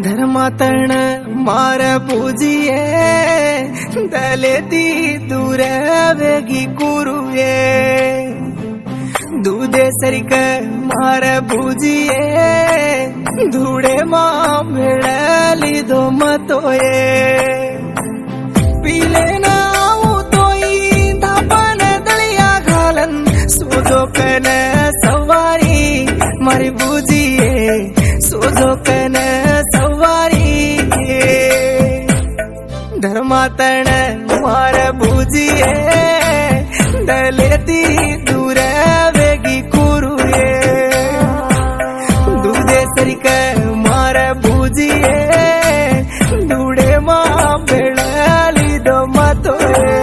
धर्मातण मार पूजिये दलेती दूर वेगी कुरुये दूधे सरिक मार पूजिये धूड़े मां भेड़ली दो मतोये पीले नाऊ तोई धापन दलिया घालन सोजो कन सवारी मारी पूजिये सोजो कन सवारी धर्मातण मार पूजिये दलेती दूर वेगी कुरुये दूधे सरिक मार पूजिये दूड़े मां भेड़ली दो मतोये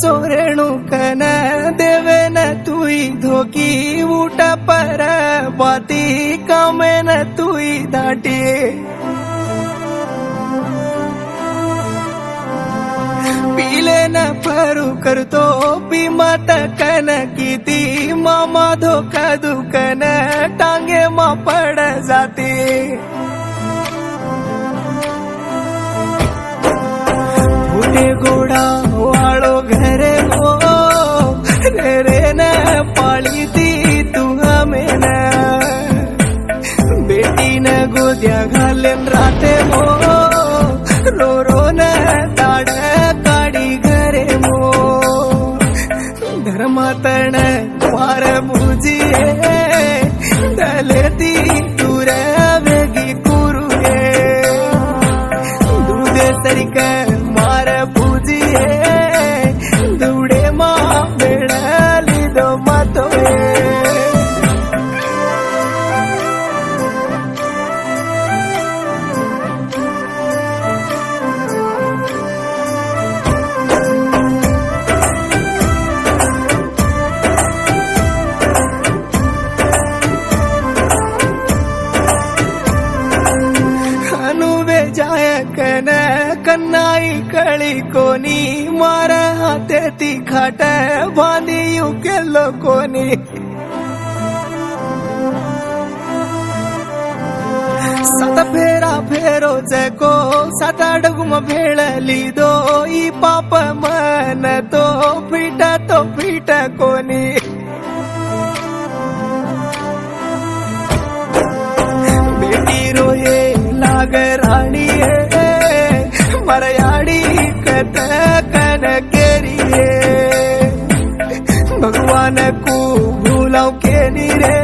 चोरेणु कन देवेन तुई धोकी ऊट पर बाती कामेन तुई दाटी पीले न परू करतो पीमत कन कीती मामा धोका दुकन टांगे मा पड़ जाती फूटे गोड़ा वालो घरे हो रे न पाली दी तू हमें न बेटी न गोदिया घालन राते हो रो रो न दाड़ काड़ी घरे मो धर्मातण मार पूजिये दलेती दूर वेगी कुरुये दूधे सरिक मार पूजिये दूड़े मां भेड़ली दो मतोये अनुवे जाय कन कन्नाई कळी कोनी मार हाते ती खाट बांधी केलो कोनी सात फेरा फेरो जको सात अडगुम भेळली दो ई पाप मन तो पीठ कोनी बेटी रोये लाग राणी मरयाड़ी कत कन केरिए भगवान को भूलाओ के रे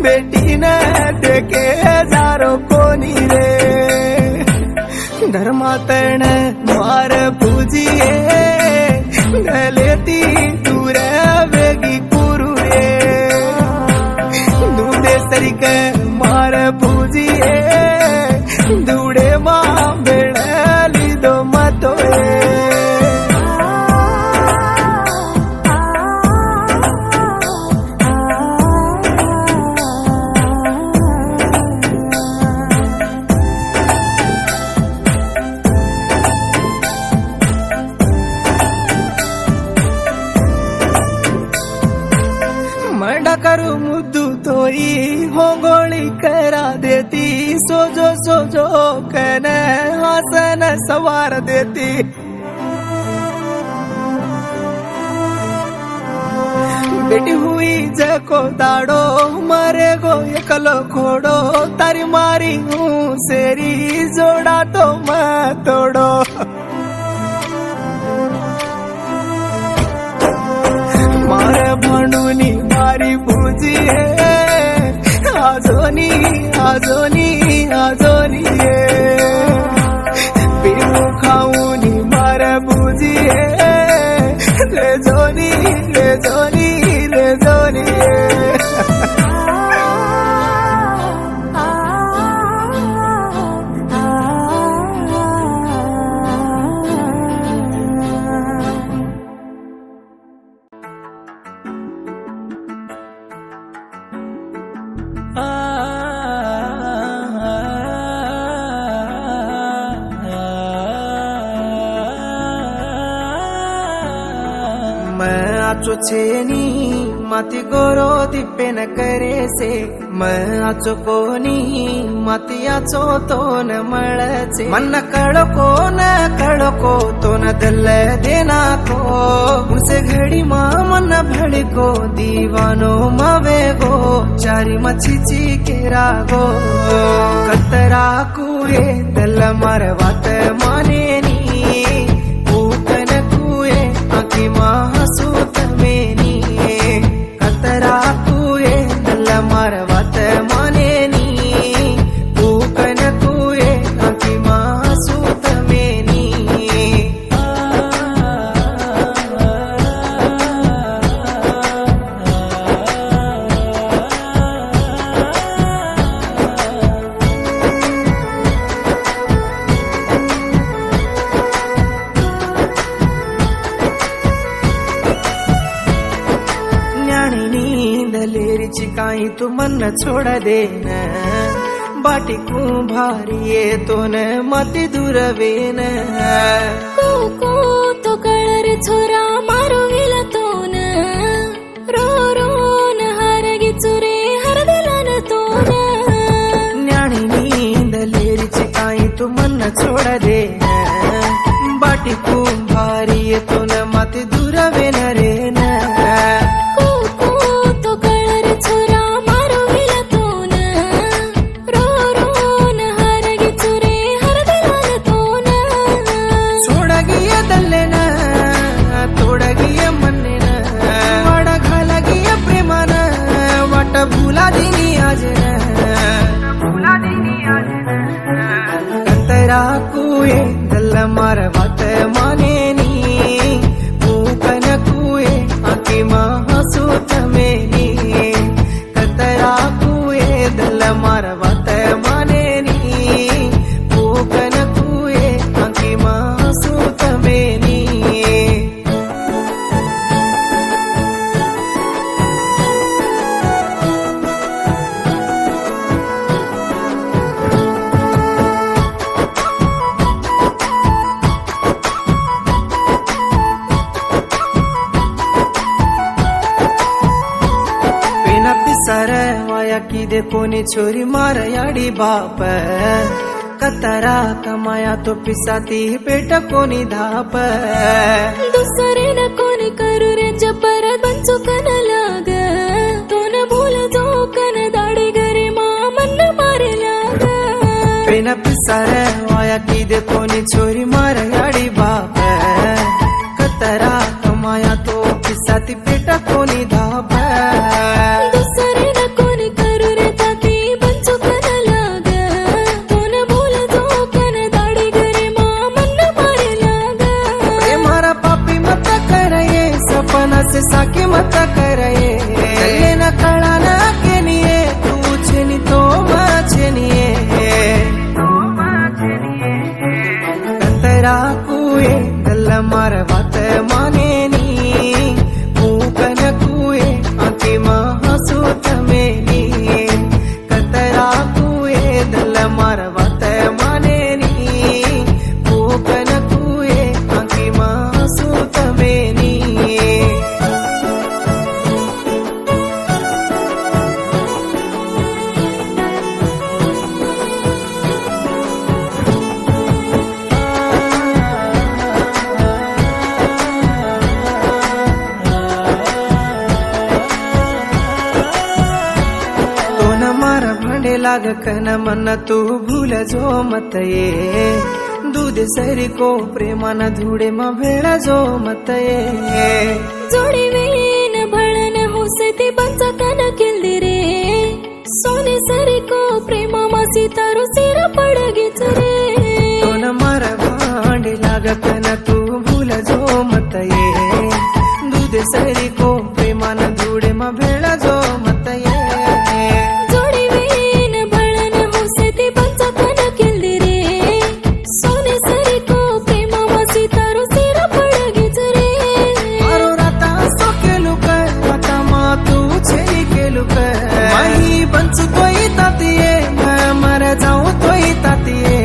बेटी न देखे जारो कोनी रे धर्मातण मार पूजिये दलेती दूर वेगी कुरुये दूधे सरिक मार पूजिये दूड़े मां भेड़ली दो मतोये मंडा करू मुद्दू तोई होंगोली करा देती सोजो सोजो कन हासन सवार देती बेटी हुई जको दाड़ो मरे गो एकलो खोड़ो तारी मारी हूँ सेरी जोड़ा तो मत तोड़ो मार भांडूनी मारी पूजिये आजोनी आजोनी आजोनी पीऊ खाऊनी मार पूजिये ले जोनी ले जोनी ले जोनी नाचो छेनी माती गोरो दिप्पे न करे से आचो कोनी माती आचो तो न मळचे मन कळको तो न दल देना को उसे घड़ी मां मन भड़को दीवानो मवे गो चारी मच्छी के रागो कतरा कुए दल मरवात माने नी पूकन कुए आखी मासूत मेनी कतरा कुए दल मरवात माने नी पूकन कुए आखी मासूत मेनी लेरीची काही तू मन छोड़ देना बाटी को भारी ये तो न मती दुरवेन को तो कळर छोरा मारो गेला तो न रो न हारगी चुरे हर दिला न तो न न्याणी नींद लेरीची काही तू मन छोड़ देना बाटी को भारी ये तो न मती दुरवेन रे न भूला दिनी आज कतरा कुए दल मरवात माने नी पूकन कुए आखी मासूत मेनी कतरा कुए दल मरवात माने नी पूकन कुए आखी मासूत मेनी सर वाया की दे कोनी छोरी मार याडी बाप कतरा कमाया तो पिसाती पेट कोनी धाप दुसरे न कोनी करू रे जबर बंचो कन लाग तो न भूल जो कन दाड़ी घरे मां मन मारे लाग पेन पिसर वाया की दे कोनी छोरी मार याडी बाप कतरा कमाया तो पिसाती पेट कोनी धाप से साकी मत करे न कड़ा न के निये तू छेनी तो माछेनिए कतरा कुए दल मरवात माने नी पूकन कुए आखी मासूत मेनी कतरा कुए दल मरवात माने नी पूकन कुए आखी मासूत मेनी लाग कन मन तू भूल जो मत ये दूध सरी को प्रेमान धूड़े म भेड़ा जो मत ये जोड़ी वेन भळन हुसेती बंचा कन किल्दी रे सोने सरी को प्रेमा मासी तारो सिर पडगीच रे तो न मार भांडे लाग कन तू भूल जो मत ये दूध सरी को प्रेमान धूड़े म भेड़ा जो मत ये बंचतोय तातिये मर जाऊ तोय तातिये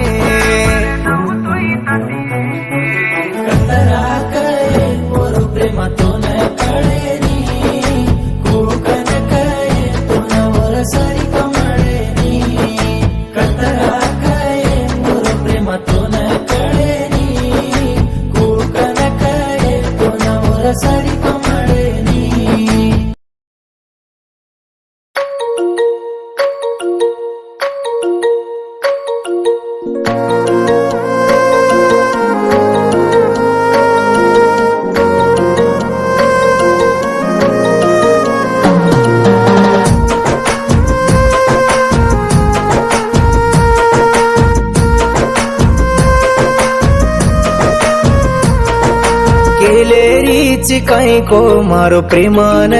કઈ કો મારો પ્રેમાન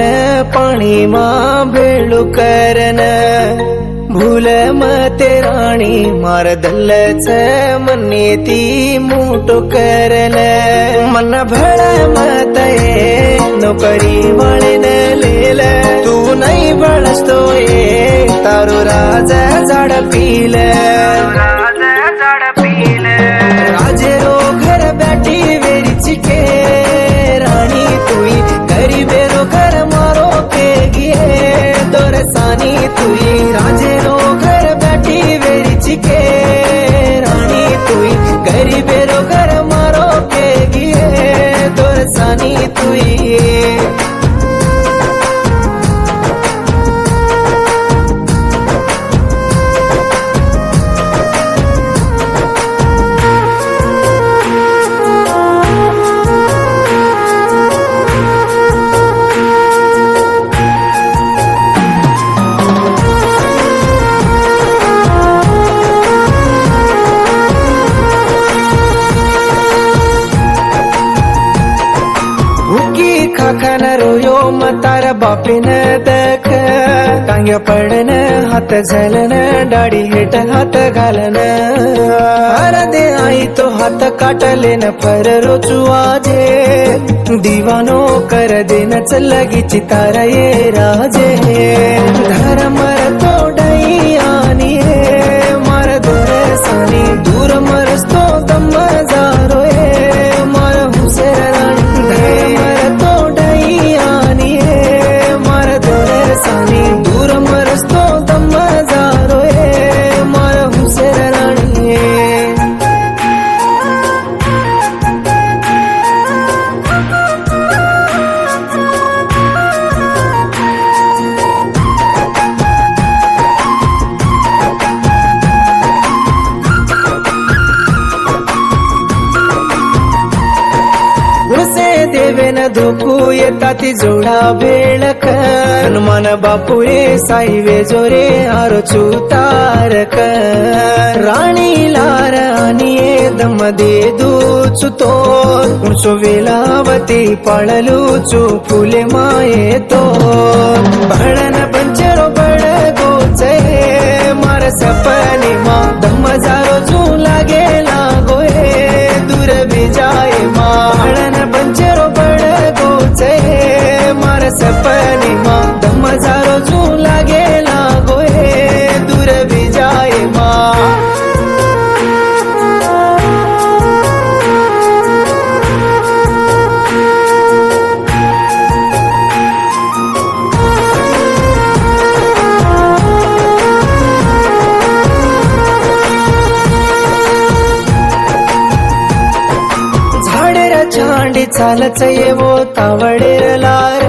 પાણીમાં ભેળું કરન ભૂલ મતે રાણી માર દલ છે મનેથી મોટો કરન મન ભળ મત નોકરી વળને લેલ તું નહીં ભળસતો એ તારો રાજા ઝાડ પીલે રાજે રો ઘર બેઠી વેરી ચીકે રાણી તુઈ ગરીબે રો ઘર મારો કે ગયે દોરસાની તુઈ રાજે રો ઘર બેઠી વેરી ચીકે રાણી તુઈ ગરીબે રો ઘર મારો કે ગયે દોરસાની તુઈ खान रोयो मतारा बापीन देख टांग्या पडन हात झलन डाडी हेट हात घालन दे आई तो हात काटले न फर रोचू आजे दीवानो कर देन लगी चितारा ये राजे धर मर तो डई आनी मार दूर सानी दूर मरस तो दम जारो मार हुसेर राणी धर मर तो डई आनी मार दूर सानी दूर मरस तो दम जारो मार हुसेर राणी उसे देवेन धोकू येताती जोडा बेळक हनुमान बापुरे साईवे जोरे आरोचू तारक राणी लार आणि दम दे दूचुतो उंचो वेलावती पाळलूचू फुले माये तो भळन पंचरो बळ गोचे मार सपने मा दम जारो जू लागे लागोए दूर बिजाए मा भळन पंचरो बळ गोचे मार सपने मा दम जारो जू लागे लागोए दूर बिजाए मा छांडी चालच येवो तावडेर लार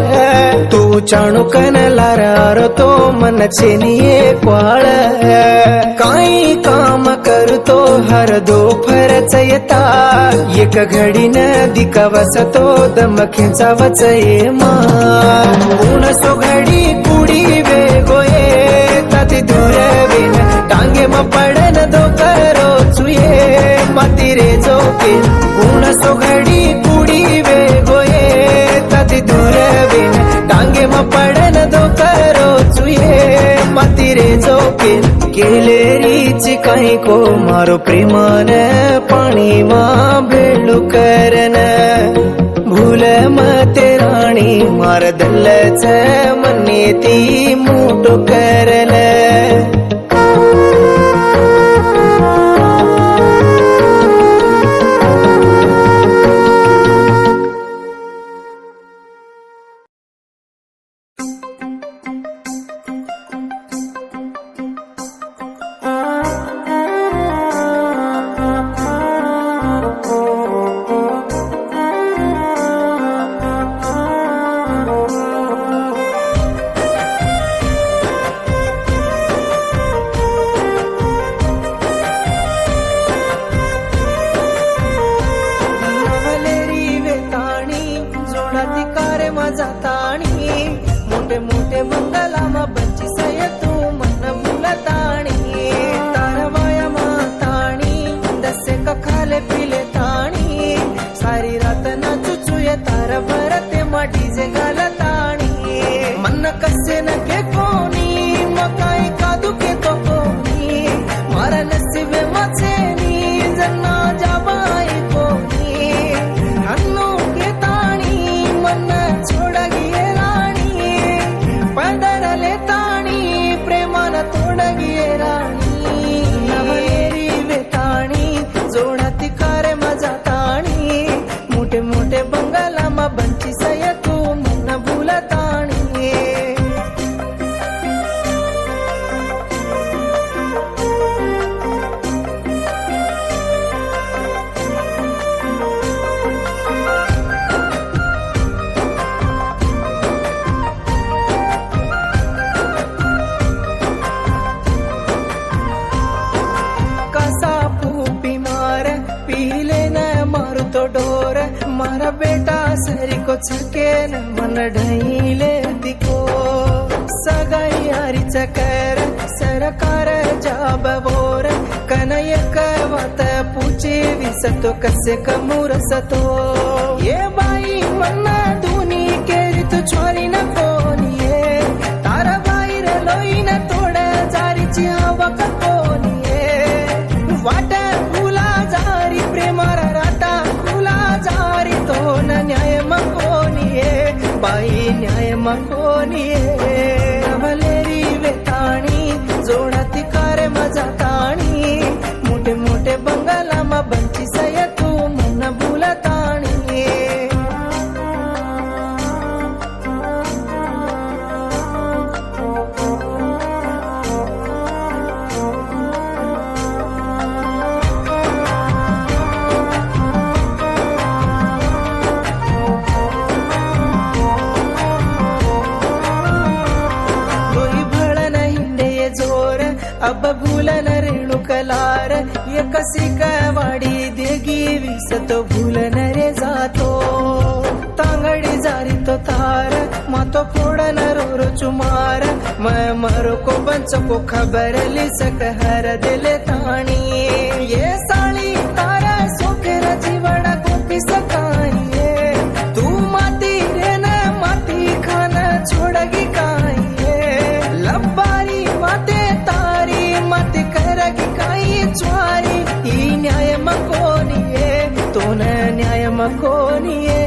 तू चाणुकन लार तो मन छेनिये क्वाळ काही काम करतो हर दोफरच येता एक घडी न दिकावसतो दम खेचावच ये मा उणसो घडी कुडी वेगोये ताती दूर वेन टांगे म पडन दो करो चुये माती रे जोके उणसो घडी कुडी वेगोये ताती दूर वेन टांगे म पडन दो करो चुये माती रे जोके केले रीच काही को मारो प्रेमान पाणी मा भेळू करन भूल मते राणी मार दल्लच मनेती मोटो करन डीजे घालताणी मन कसे नके कोणी मग काय कादू के तो कोणी मारा नसीबे मचेनी जन्ना जाबाई कोणी अन्नो के ताणी मन छोडगिये राणी पंडरले ताणी प्रेमान तोडगिये राणी नवलेरी वेताणी जोडाती कारे मजा ताणी मोठे मोठे बंगाला मा बंची सय तू मन भूलताणी कसा पूपी मार पीले न मारू तो डोर मारा बेटा सरी को छके न मन ढईले दिको सगाई यारी चकर सरकार जाब बोर कनय कवत पूछे विसतो कसे कमूर सतो ये बाई मन दुनी के रित छोरी न कोनिये तारा बाई रे लोई न तोड जारीची आवक कोनिये वाट फुला जारी प्रेमारा राता फुला जारी तो न न्याय मकोनिये बाई न्याय मकोनिये नवलेरी वेताणी जोडाती कारे मजा ताणी मोठे मोठे बंगाला मा बंची सय तू मन भूलताणी अब भूलन रेणू कलार ये कसी वाडी देगी विसतो भूलन रे जातो तांगडी जारी तो तार मातो फोडन रो चुमार मैं मरो को बंच को खबर ली सक हर दिल ताणी ये साली तारा सोखेर जीवन को पिसकाइए तू माती रे न माती खाना छोड़गी काइए लब्बारी माते तारी मत करगी काई ज्वारी ही न्याय मकोनिये तो न न्याय मकोनिये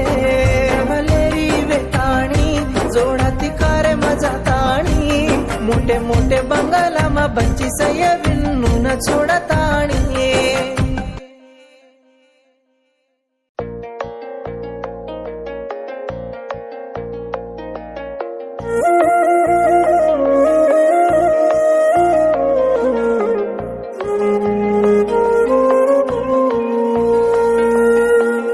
भलेरी वेताणी जोडाती कारे मजा ताणी मोठे मोठे बंगाला मा बंची सय विन्नू न छोडताणी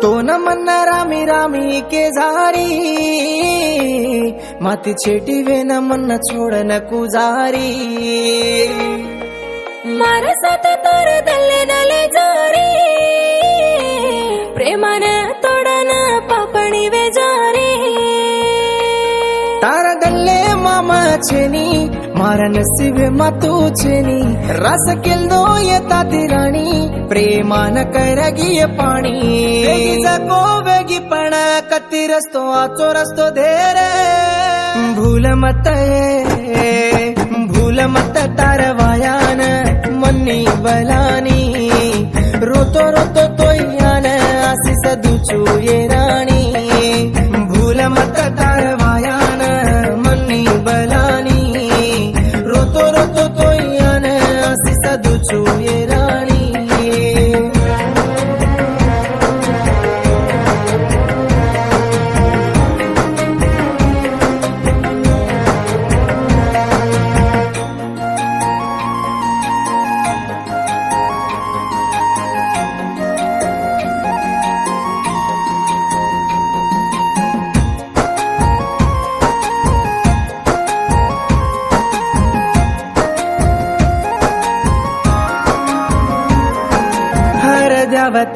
तो न मन रामी रामी के झारी माती छेटी वे न मन छोड़ न कुजारी मारा साथ तोर दल्ले नले जारी प्रेमान तोडन पापणी वे जारी तारा गल्ले मामा छेनी मारा नसीबे मातू छेनी रस किल्दो येता तिराणी प्रेमान करगी पाणी वेगी जको वेगी पण कती रस्तो आचो रस्तो धेरे भूल मत तारवायान मन्नी बलानी रोतो रोतो तोयान आसी सदुचू ये राणी भूल मत तारवायान मन्नी बलानी रोतो रोतो तोयान आसी सदुचू ये राणी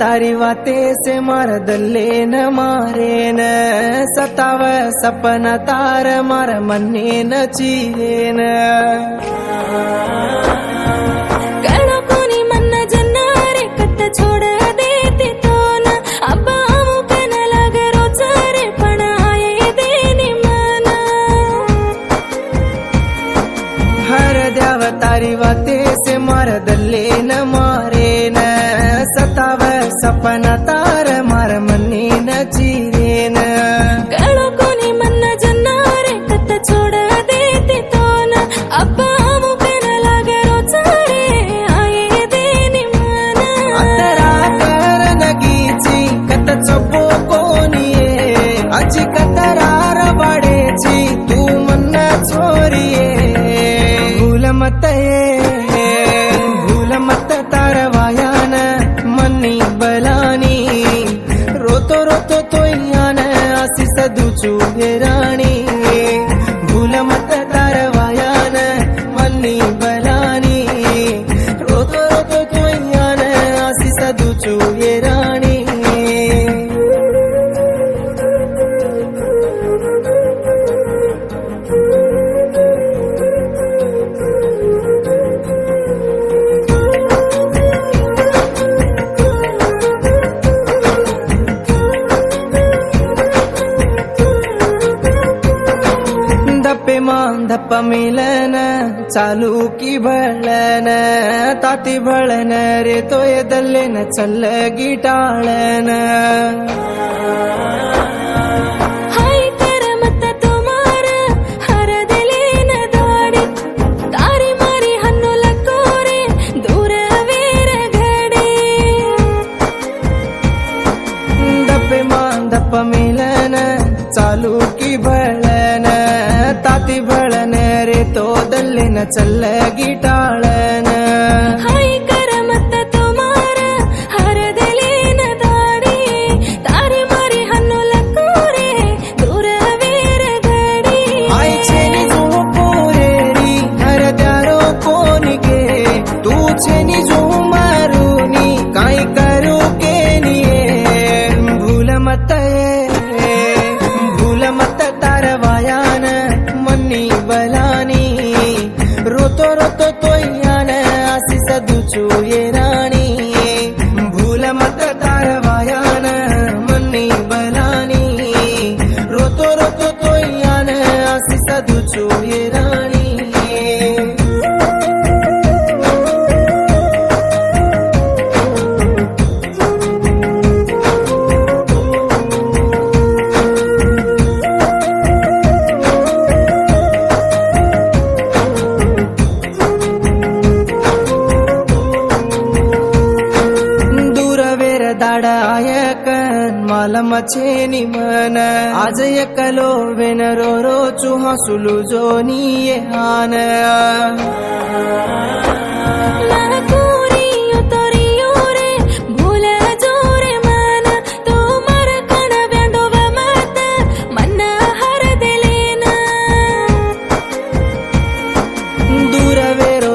तारी वाते से मार दल्ले न मारे न सताव सपना तार मार मन्ने न चीरे न कणो कोनी मन जन्नारे कत्त छोड़ देते तो न अब आमु कन लग रोज रे पण आये दारदल्ले न मारेन सताव सपना तार मार मन्नी न चीरेन कळो कोणी मन्न जन्नारे कत छोड देते तो न अब्बा मुकन लागरो चारे आये देनी मन अतरा कर नगीची कत चप्पो कोणीये अजी कतरार वाडेची तू मन्न चोरिये भूल मत तारवायान मन्नी बलानी रोतो रोतो तोयान आसी सदुचू हेराणी भूल मत तारवायान मन्नी बलानी रोतो रोतो तोयान आसी सदुचू हेराणी धप्प मिलन चालू की बळन ताती बळन रे तोय दल्लेन चल्ल गिटाळन हाय कर मत तुमार हर दिलेन दाडी तारी मारी हन्नु लकोरे दूर वेर घडी धप्प मिलन चालू की बळन ताती बळन रे तो दल्लेन चल्ल गिटाळन हाय कर मत तुमार हर दिलेन दाडी तारी मारी हन्नु लकोरे दूर वेर घडी आई छेनी जो पोरेरी हर द्यारो कोनिगे तू छेनी जो मारूनी काय करू केनिये भूल मत तारवायान मन्नी बलानी रोतो रोतो तोयान आसी सदुचू ये राणी भूल मत तारवायान मन्नी बलानी रोतो रोतो तोयान आसी सदुचू ये राणी दाडायकन मालम छेनी मन आज एकलो वेन रो रो चुहा सुलू जोनी हान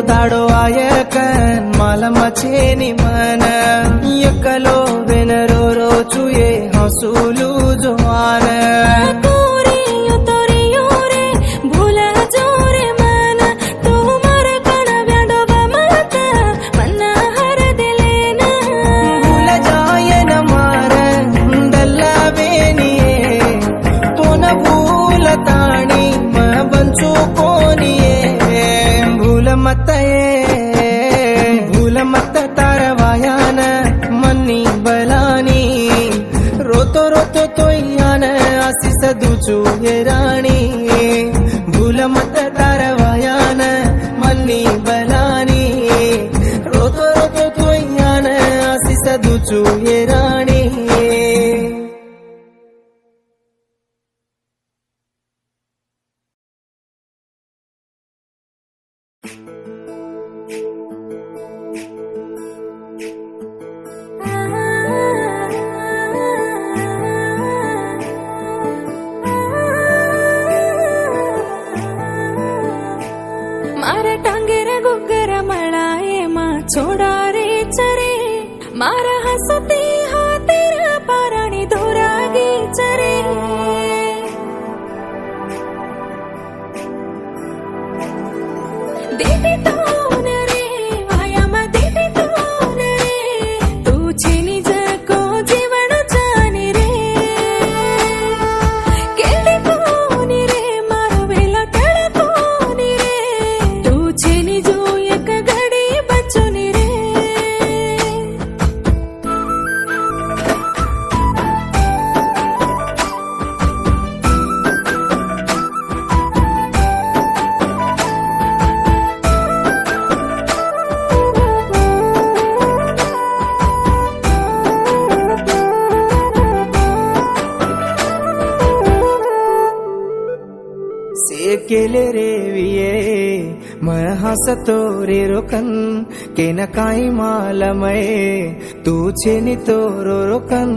दाडो आयकन मालम छेनी मन एकलो वेन रो रो चुये हसुलू जोहान भूल जाय न मार दल्ला वेनिये तो न भूल ताणी म बंचू कोनिये भूल मत तारवायान मन्नी बलानी रोतो रोतो तोयान आसी सदुचू ये राणी भूल मत तारवायान मन्नी बलानी रोतो रोतो तोयान आसी सदुचू ये राणी मारा टांगेर गुग्गर मळाये मा छोडा रे चरे मारा हसते हातेर पाराणी धोरागी चरे देवी तोन रे आयाम देवी तोन रे तू छेनी जको जीवन जानी रे केली कोनी रे मारो वेला तळ कोनी रे तू छेनी जो एक घडी बचून केले रे विये मैं हसतो रे रोकन के न काई मालमये तू छेनी तोरो रोकन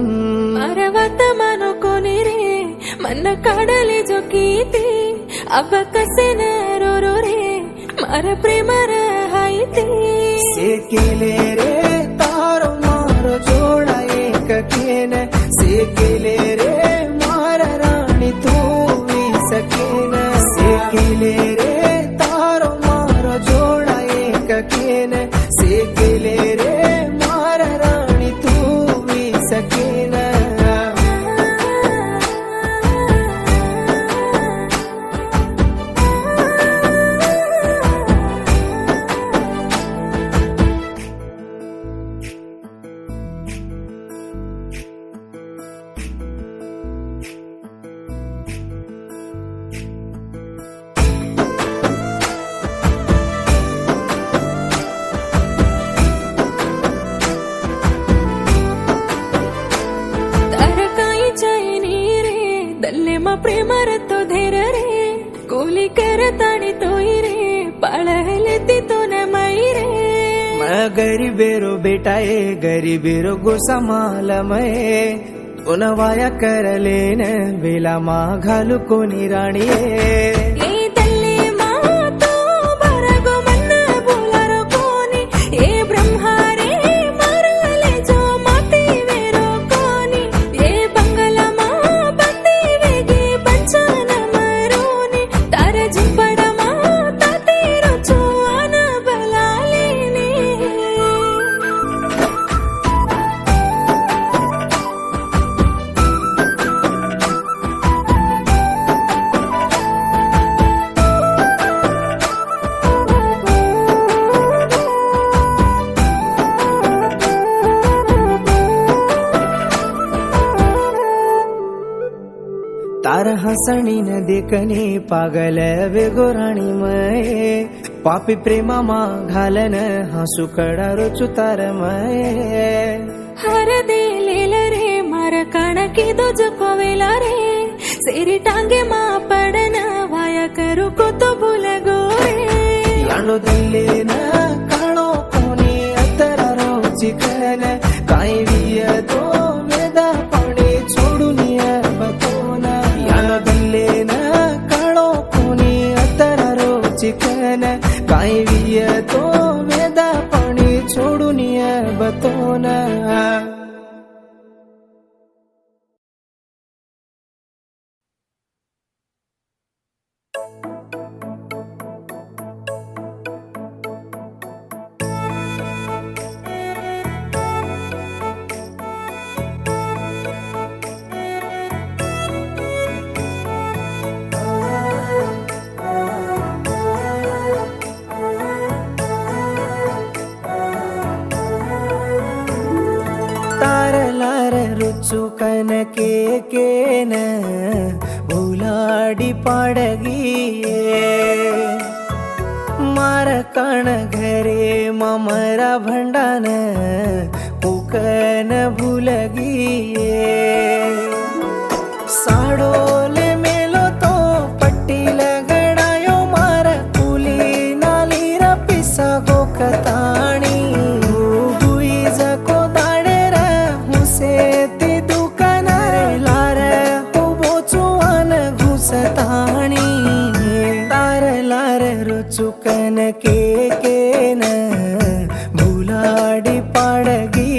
मरवत मनो कोनी रे मन काडले जो कीती अब कसे न रो रो रे मार प्रेम हायती से केले रे तारो मारो जोड़ा एक केन से केले रे मार राणी तू भी सकेन से केले रे तारो मारो जोड़ा एक केन से केले रे मार राणी तू भी सकेन प्रेम तो धेर रे कोली करताणी तोई रे पाळहलेती तो न मई रे मैं गरीबेरो बेटा ए गरीबेरो गोसा मालमये उनवाया करलेन बेला मा घालू कोणी राणी ए तल्ले मा तो बरगो मन बोलारो कोनी ए ब्रह्मा रे मारले जो माती वेरो कोनी ए बंगला मा बंदी वेगी बंचन मरोनी तार झिंपडा मा तातीरो चोआन बलालीनी तार हसणी न देखणे पागल वेगो राणी मये पापी प्रेमा मा घालन हसू कडा रोचू तार मये हर देलेल रे मार कणकी दो कोवेला रे सेरी टांगे मा पडन वाया करू को तो भूल गो रे यानो दिले न काणो कोणी अतर रोची कन काय विय तो वेदा पाणी छोडून बतोन यानो दिले न काणो कोणी अतर रोची कन काय विय तो वेदा पाणी छोडून बतोन चुकन के न भुलाडी पाडगी मार कण घरे ममरा भंडान कुकन भूलगी साडोले मेलो तो पट्टी लगडायो मार कुली नाली र पिसा गोकताणी हुई जको दाडे र हुसे तार लार रुचुकन के न भुलाडी पाडगी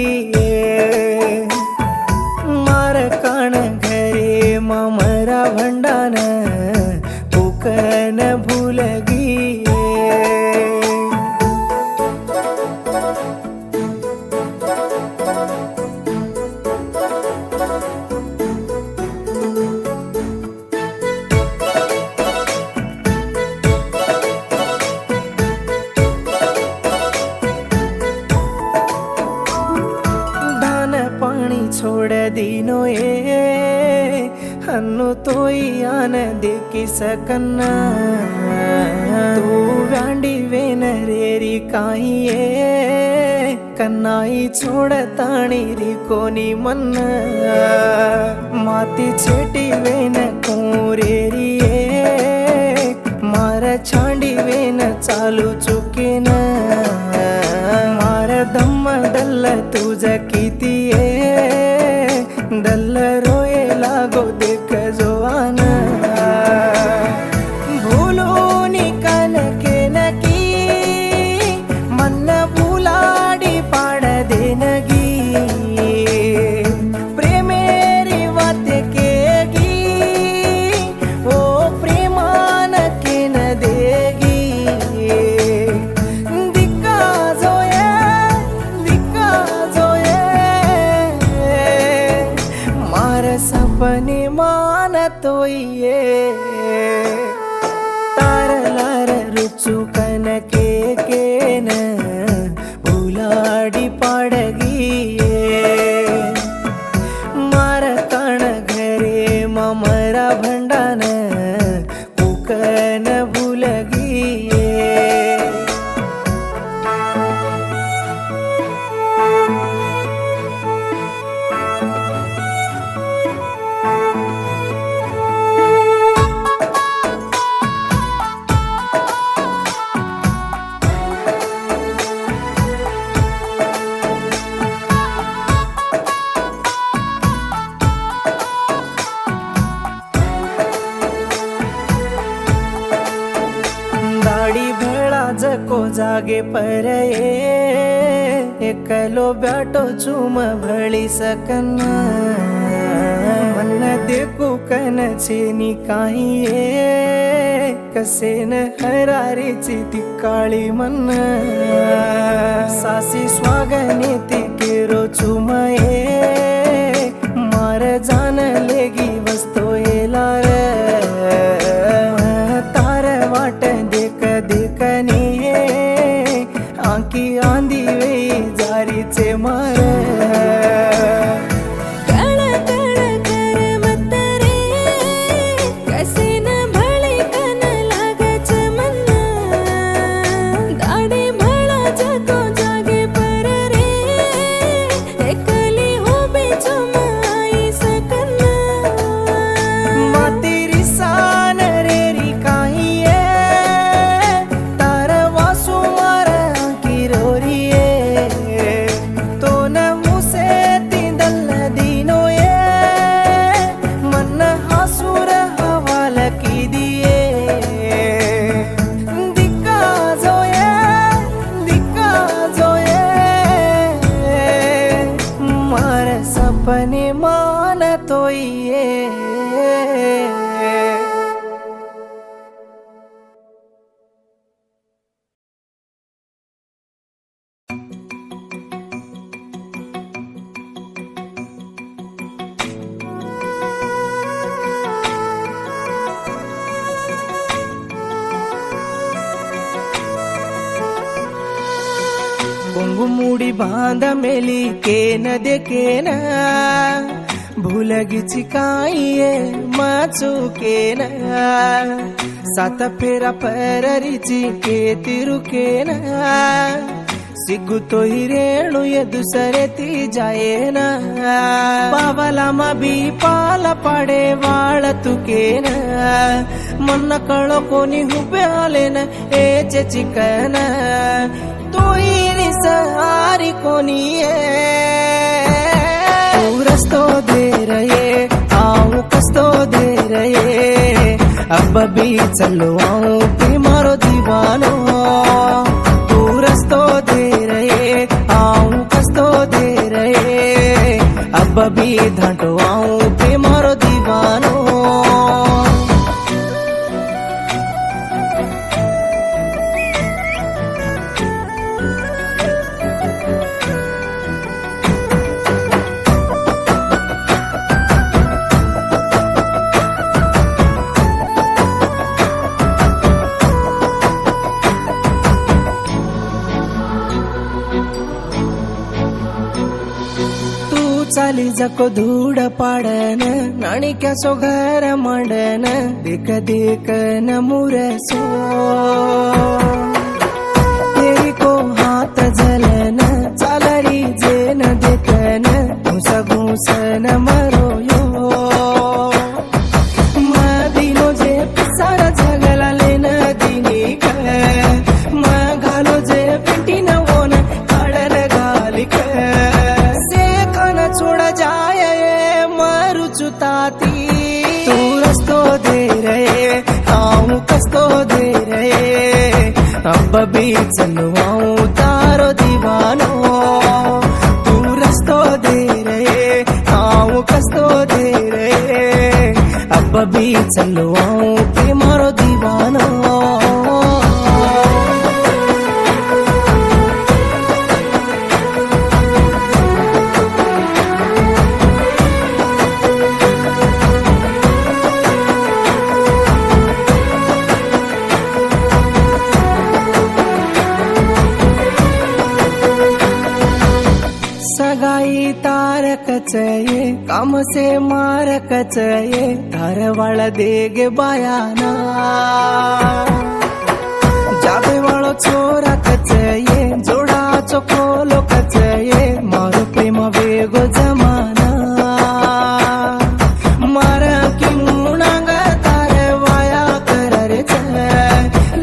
मार कण घरे ममरा भंडान कुकन भूलगी छोड़ दीनो ए हन्नु तोई आन देखी सकन्ना तू व्यांडी वेन रेरी काई ए कन्नाई छोड़ ताणी री कोनी मन माती छेटी वेन कोरेरी ए छांडीवेन चालू चुकीन मार दम दल्ल तुझ किती दल्ल रोये लागो देख जोवान भूलून कनके नकी मन बुलाडी पाड देनगी प्रेमेरी वात केगी ओ प्रेमान के न देगी दिक्का जोये मार सपने मान तोये तारलार रुचु कनके केन उलाडी पाडगी मार कण घरे ममरा भंडान कुकन भूलगी दाढी भेळा जको जागे पर एकलो ब्याटो चुम भळी सकन मन देखू कन छेनी काही कसेन हरारीची ती काळी मन सासी स्वागने ती केरो चुम मार जान लेगी वस्तो येलार तार वाट देख देखने आंकी आंधी वे जारीचे मार कळ कळ कर मत रे कसे न भळे कन लागच मन दाढी भळा जको जागे पर रे एकली होबे चुम आई सकन मातेरी सान रेरी काही तार वासू मार आंकी रोरिये तो न मुसे तिंदल दिनो मन हासूर हवाल की दिये दिक्का जोये मार सपने मान तोये कोंगु मुड़ी बांध मेली केन देखेन भूलगी काइये माचू केन सात फेरा पररिची के तिरुकेन सिग्गुतो हिरेणु दुसरे ती जायेन पावला मबी पाल पडे वाळ तुकेन मन कळो कोणी हुबे आलेन एचे चिकन तोयरी सहारी कोनी तू रस्तो दे रहे आऊं कस्तो दे रहे अब भी चलो आऊं भी मारो दीवानो तू रस्तो दे रहे आऊं कस्तो दे रहे अब भी धांटो आऊं भी मारो दीवानो चाली जको धूड पाडन नाणिक्याचो घर मांडन देख देख न मुरसो तेरी को हात जलन चालरी जेन देखन घुस घुस न मरो यो मदिनो जे सारा जगला लेन दिने चलू आऊं तारो दीवानो तू रस्तो दे रे आऊं कस्तो दे रे अब भी चलू आऊं के मारो दीवानो सगाई तारकच ये काम से मारकच ये धारवाळ देगे बायाना जाबे वाळो चोराकच ये जोडाचो खोलोकच ये मारो प्रेम वेगो जमाना मारा की मुणांग तारे वाया कररे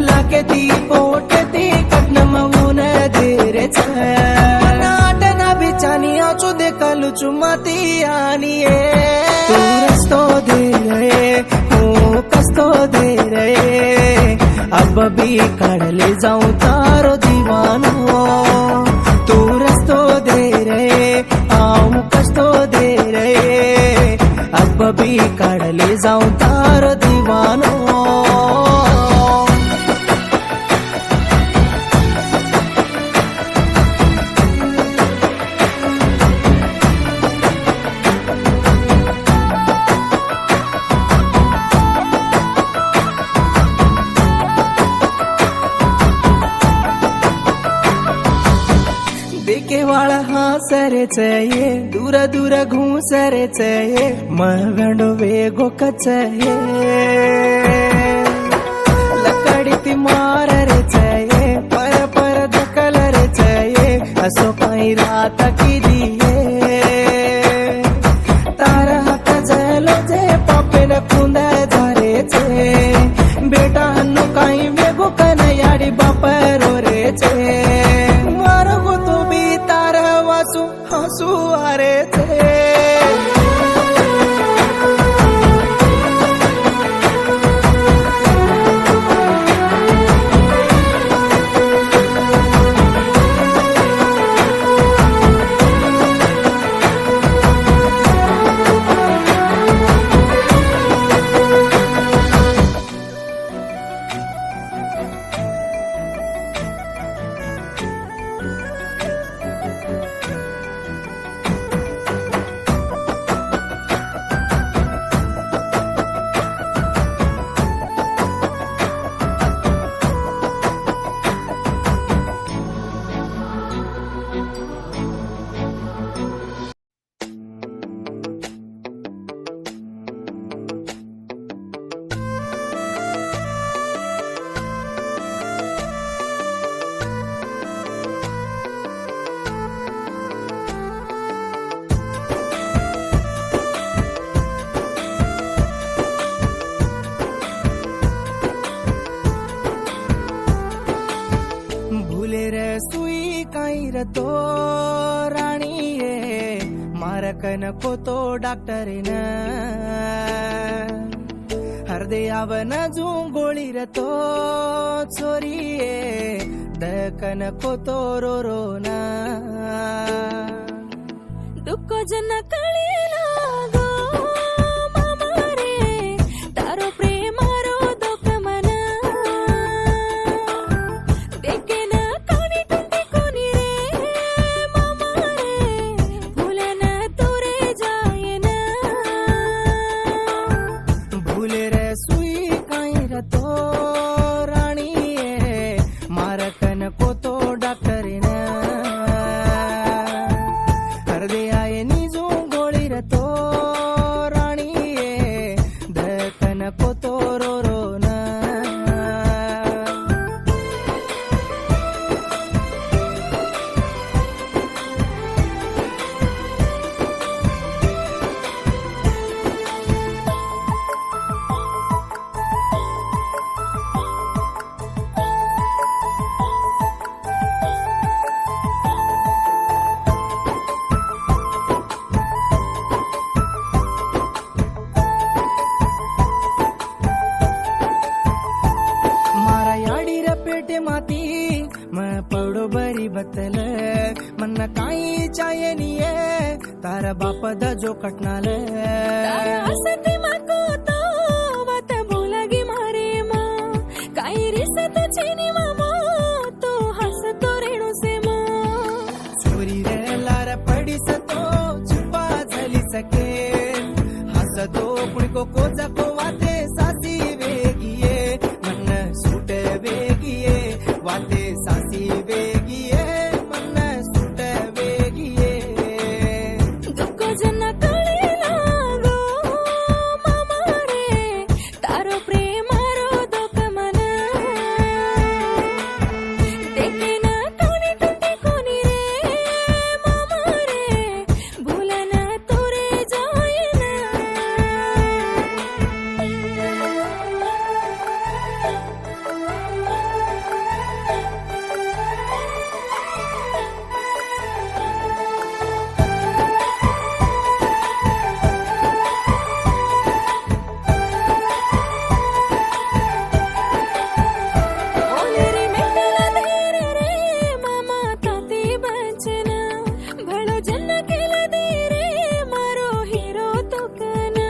लागे ती पोट ती कटनम ऊन दे रे चानियाचो देखलु चुमाती आनिये तू रस्तो दे रे हो कस्तो दे रे अब भी काढले जाऊं तारो दीवानो तू रस्तो दे रे आऊं कस्तो दे रे अब भी काढले जाऊं तारो दीवानो देखे वाला हासरे चाहिए दूर दूर घूसरे चाहिए मगंडो वेगो कचये लकड़ी ती माररे चाहिए पर दकलरे चाहिए असो काई रात की दिए तारा हात जलो जे पापे न कुंदा झारे छे बेटा हन्नो काई वेगो कनयाडी बापरो रे छे हसू आरे थे तो राणीये मारकन को तो डॉक्टरीन हरदे आवन गोळी रतो चोरीये दकन को तो रोरोन दुःख जन कळीला गो मामा रे तारो प्रेमारो दोक मन देखेन कानी टुंटी कोनी रे मामा रे भूलन तुरे जायन भूले रे सुई काई रतो राणीये मारकन को तो डॉक्टरीन मन काई चायनिए तार बाप द जो कटनाले तारा हसते माको तो बात बोलागी मारे माँ काई रिसत छेनी मामो तो हस तो रेणू से माँ चोरी रे लार पडी सतो छुपा झाली सके हसतो पुणको कोजा को वाते सासी वेगिये मन सूट वेगिये वाते सासी वेगिये मन सूट वेगिये दुःख जन कळे लागो मामा रे तारो प्रेमारो दोक मन देखे ना कोणी टुटी कोणी रे मामा रे भूलन तुरे जायना ओले रे मेटला धीर रे मामा ताती बचना भलो जन केला दे रे मारो हिरो तुकना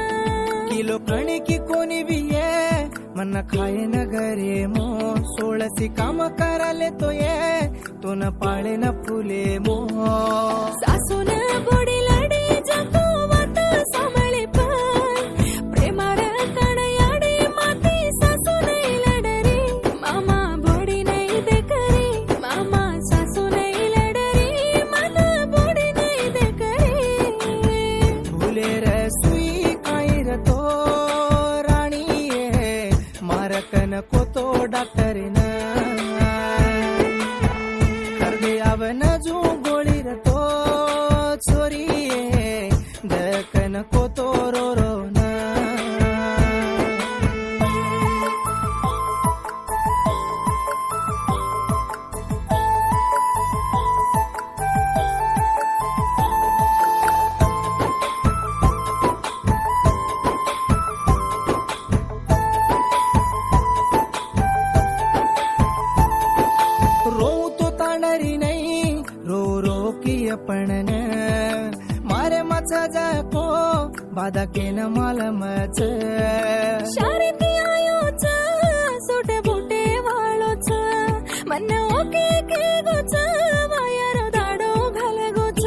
किलो कणी की कोणी भी ये मन खाए न घरे मो सोळसी काम कराले तो ये तो न पाळे न फुले मो सासून गोडी लढे जातो वात सांभाळे पण प्रेमार कणयाडे माती सासू नाही लडरे मामा बोडी नाही दे करे मामा सासू नाही लडरे माता बोडी नाही दे करे फुले रे सुई काय र तो राणी ये मारकन को तो डॉक्टर न करदे आवन जू गोळी र तो छोरी ये दकन को तो रो रो न रो तो तांडरी नहीं रो रो की अपन मारे मचा जाको बाधा के न मालमच शारीती आयोच सोटे बोटे वाळोच मन ओके के गोच वायर दाडो घाल गोच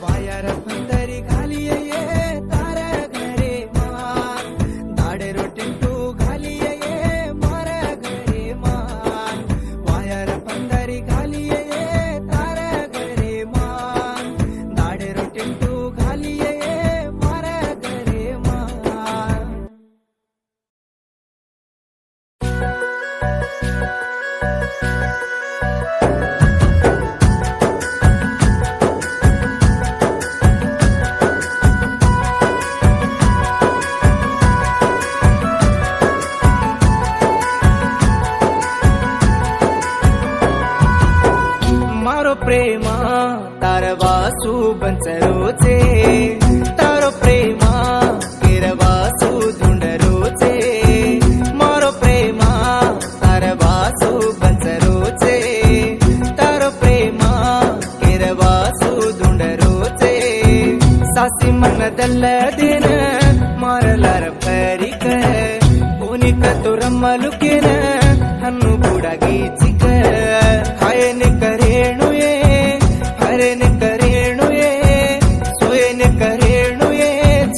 वायर पंदरी घालिये ये तारा घरे मान दाडे रोटिंटू घालिये ये मारा घरे मान वायर पंदरी घालिये ये तारा घरे मान दाडे रोटिंटू घालिये ये मारा घरे मान मारो प्रेमा तारवासु बंचरोचे तारो प्रेमा केरवासु धुंडरोचे मारो प्रेमा तारवासु बंचरोचे तारो प्रेमा केरवासु धुंडरोचे सासी मन दल्ल दिन मारलार परिक उनिक तुरमलुकेन हन्नु बुडागी चिक हायन करेणुये हरेन करेणुये सोयन करेणुये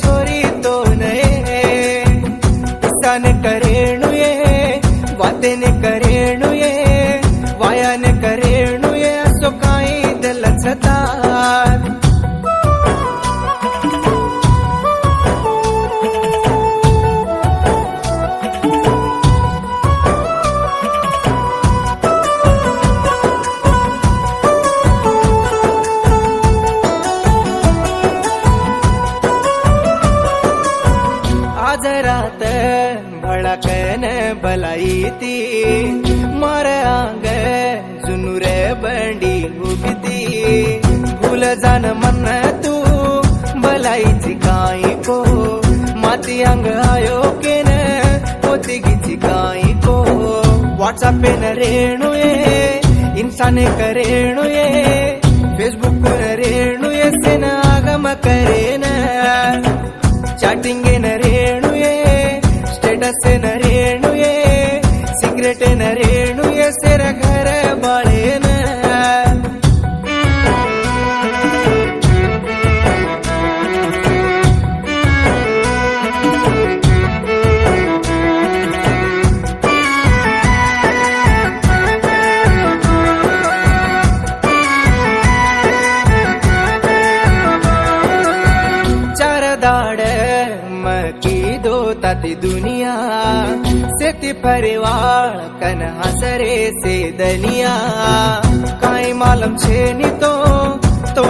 छोरी तो नये ईसान करेणुये वातेन करेणुये वायान करेणुये असो काही दल छतात आज रात भड़कन बलाईती मार आंग जुनुरे बंडी उगती भूल जान मन तू बलाईची काई को माती अंग आयो केन होती गिची काई को व्हाट्सएप पे न रेणुये इंसान करेणुये ताती दुनिया सेती फरेवाळ कन हसरे से दनिया काई मालम छे नी तो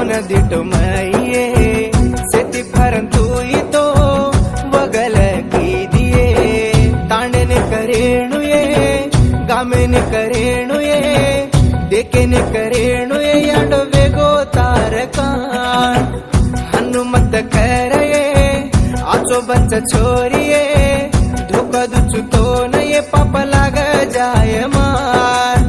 न दिटो मइये सेती फरन तू तो वगल की दिए तांडने करेणुये गामेने करेणुये देकेने करेणुये यांड वेगो तारकान हनुमत करये आचो बंच छोरिये धोका दुचु तो न ये पाप लाग जाय मार